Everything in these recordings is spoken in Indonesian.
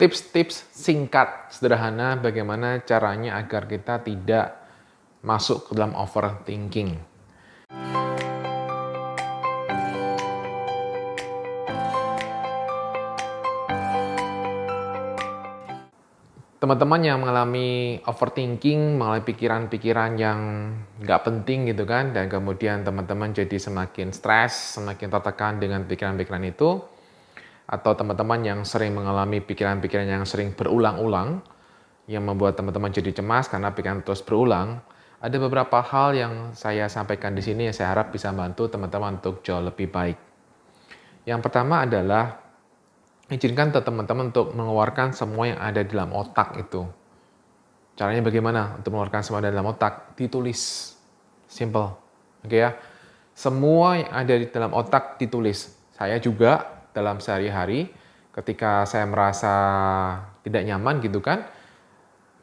tips-tips singkat, sederhana bagaimana caranya agar kita tidak masuk ke dalam overthinking. Teman-teman yang mengalami overthinking, mengalami pikiran-pikiran yang nggak penting gitu kan, dan kemudian teman-teman jadi semakin stres, semakin tertekan dengan pikiran-pikiran itu, atau teman-teman yang sering mengalami pikiran-pikiran yang sering berulang-ulang, yang membuat teman-teman jadi cemas karena pikiran terus berulang, ada beberapa hal yang saya sampaikan di sini yang saya harap bisa membantu teman-teman untuk jauh lebih baik. Yang pertama adalah izinkan teman-teman untuk mengeluarkan semua yang ada di dalam otak itu. Caranya bagaimana untuk mengeluarkan semua yang ada di dalam otak? Ditulis. Simple. Oke ya. Semua yang ada di dalam otak ditulis. Saya juga dalam sehari-hari ketika saya merasa tidak nyaman gitu kan,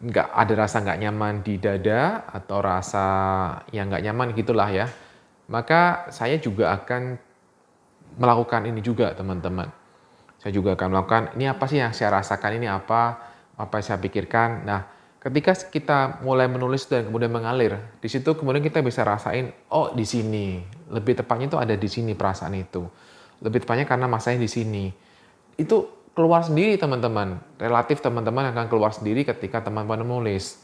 nggak ada rasa nggak nyaman di dada atau rasa yang nggak nyaman gitulah ya, maka saya juga akan melakukan ini juga teman-teman. Saya juga akan melakukan, ini apa sih yang saya rasakan, ini apa yang saya pikirkan. Nah, ketika kita mulai menulis dan kemudian mengalir, di situ kemudian kita bisa rasain, oh di sini, lebih tepatnya itu ada di sini perasaan itu. Lebih tepatnya karena masanya di sini. Itu keluar sendiri teman-teman. Relatif teman-teman akan keluar sendiri ketika teman-teman menulis.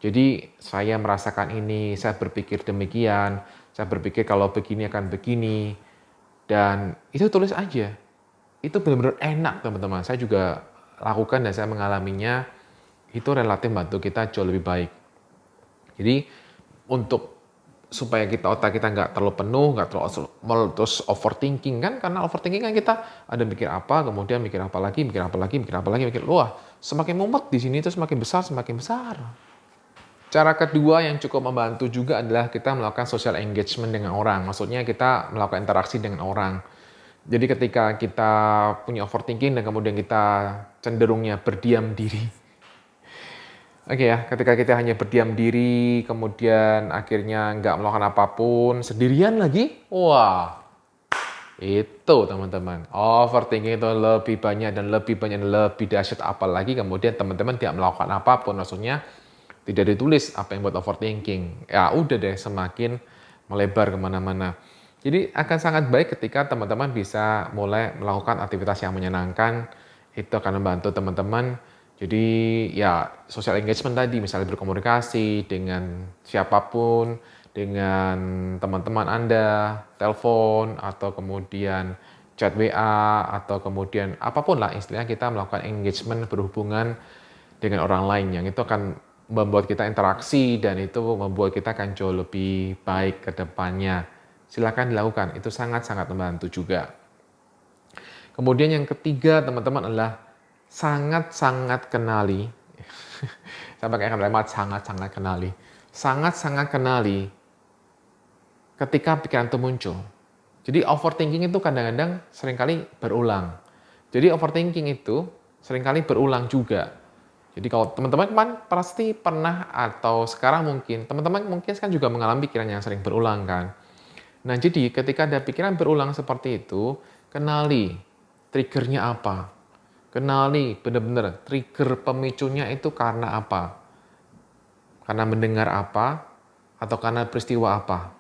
Jadi saya merasakan ini, saya berpikir demikian, saya berpikir kalau begini akan begini. Dan itu tulis aja. Itu benar-benar enak teman-teman. Saya juga lakukan dan saya mengalaminya. Itu relatif membantu kita jauh lebih baik. Jadi untuk supaya otak kita nggak terlalu penuh, nggak terlalu terus overthinking kan, karena overthinking kan kita ada mikir apa, kemudian mikir apa lagi, wah semakin mumet di sini itu semakin besar. Cara kedua yang cukup membantu juga adalah kita melakukan social engagement dengan orang. Maksudnya kita melakukan interaksi dengan orang. Jadi ketika kita punya overthinking dan kemudian kita cenderungnya berdiam diri. Oke ya, ketika kita hanya berdiam diri, kemudian akhirnya nggak melakukan apapun, sendirian lagi, wah, itu teman-teman. Overthinking itu lebih banyak dan lebih dahsyat, apalagi kemudian teman-teman tidak melakukan apapun, maksudnya tidak ditulis apa yang buat overthinking. Ya udah deh, semakin melebar kemana-mana. Jadi akan sangat baik ketika teman-teman bisa mulai melakukan aktivitas yang menyenangkan, itu akan membantu teman-teman. Jadi ya social engagement tadi, misalnya berkomunikasi dengan siapapun, dengan teman-teman Anda, telepon, atau kemudian chat WA, atau kemudian apapun lah istilahnya kita melakukan engagement berhubungan dengan orang lain yang itu akan membuat kita interaksi dan itu membuat kita akan jauh lebih baik ke depannya. Silakan dilakukan, itu sangat-sangat membantu juga. Kemudian yang ketiga teman-teman adalah sangat-sangat kenali. Saya pakai kalimat sangat-sangat kenali. Sangat-sangat kenali ketika pikiran itu muncul. Jadi overthinking itu kadang-kadang seringkali berulang. Jadi overthinking itu seringkali berulang juga. Jadi kalau teman-teman pasti pernah atau sekarang mungkin, teman-teman mungkin kan juga mengalami pikiran yang sering berulang kan. Nah, jadi ketika ada pikiran berulang seperti itu, kenali triggernya apa. Kenali benar-benar trigger pemicunya itu karena apa. Karena mendengar apa, atau karena peristiwa apa.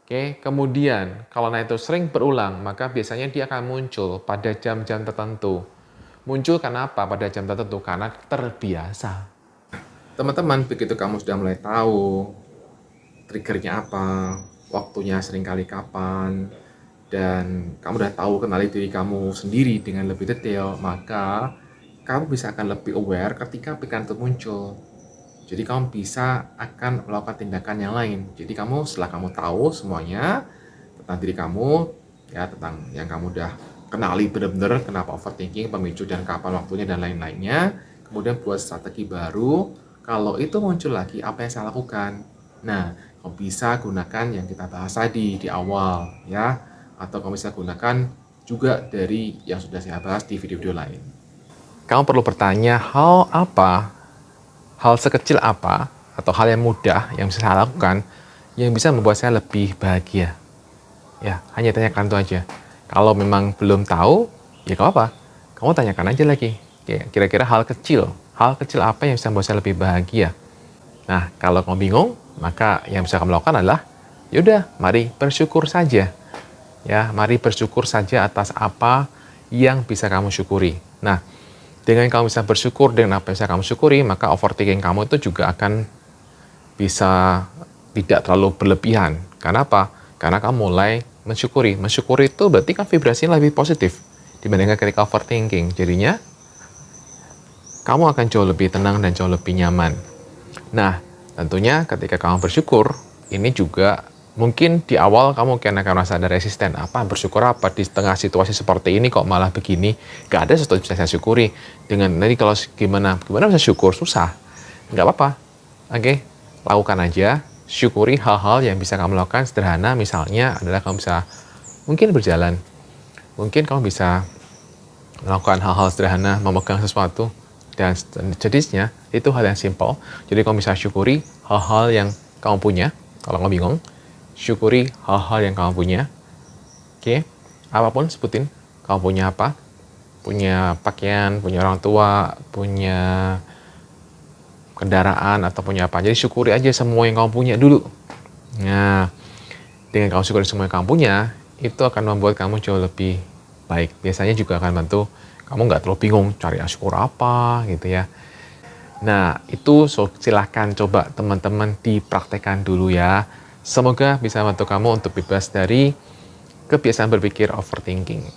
Oke, kemudian kalau itu sering berulang, maka biasanya dia akan muncul pada jam-jam tertentu. Muncul karena apa pada jam tertentu? Karena terbiasa. Teman-teman, begitu kamu sudah mulai tahu triggernya apa, waktunya seringkali kapan, dan kamu udah tahu kenali diri kamu sendiri dengan lebih detail, maka kamu bisa akan lebih aware ketika pikiran itu muncul. Jadi kamu bisa akan melakukan tindakan yang lain. Jadi kamu setelah kamu tahu semuanya tentang diri kamu, ya tentang yang kamu udah kenali benar-benar kenapa overthinking, pemicu dan kapan waktunya dan lain-lainnya, kemudian buat strategi baru. Kalau itu muncul lagi, apa yang saya lakukan? Nah, kamu bisa gunakan yang kita bahas tadi di awal, ya. Atau kamu bisa gunakan juga dari yang sudah saya bahas di video-video lain. Kamu perlu bertanya, hal sekecil apa, atau hal yang mudah yang bisa saya lakukan, yang bisa membuat saya lebih bahagia. Ya, hanya tanyakan itu aja. Kalau memang belum tahu, ya gak apa-apa. Kamu tanyakan aja lagi. kira-kira hal kecil apa yang bisa membuat saya lebih bahagia. Nah, kalau kamu bingung, maka yang bisa kamu lakukan adalah, yaudah, mari bersyukur saja. Ya, mari bersyukur saja atas apa yang bisa kamu syukuri. Nah, dengan kamu bisa bersyukur dengan apa yang bisa kamu syukuri, maka overthinking kamu itu juga akan bisa tidak terlalu berlebihan. Karena apa? Karena kamu mulai mensyukuri. Mensyukuri itu berarti kan vibrasinya lebih positif dibandingkan ketika overthinking. Jadinya, kamu akan jauh lebih tenang dan jauh lebih nyaman. Nah, tentunya ketika kamu bersyukur, ini juga mungkin di awal kamu akan merasa ada resisten. Apa, bersyukur apa? Di tengah situasi seperti ini kok malah begini? Gak ada sesuatu yang bisa saya syukuri. Dengan nanti kalau gimana bisa syukur? Susah. Gak apa-apa. Oke, lakukan aja. Syukuri hal-hal yang bisa kamu lakukan sederhana. Misalnya adalah kamu bisa mungkin berjalan. Mungkin kamu bisa melakukan hal-hal sederhana, memegang sesuatu. Dan jenisnya itu hal yang simple. Jadi kamu bisa syukuri hal-hal yang kamu punya. Kalau kamu bingung, syukuri hal-hal yang kamu punya. Oke, apapun sebutin. Kamu punya apa? Punya pakaian, punya orang tua, punya kendaraan, atau punya apa. Jadi syukuri aja semua yang kamu punya dulu. Nah, dengan kamu syukuri semua yang kamu punya, itu akan membuat kamu jauh lebih baik. Biasanya juga akan bantu kamu nggak terlalu bingung cari syukur apa gitu ya. Nah, itu silahkan coba teman-teman dipraktekkan dulu ya. Semoga bisa membantu kamu untuk bebas dari kebiasaan berpikir overthinking.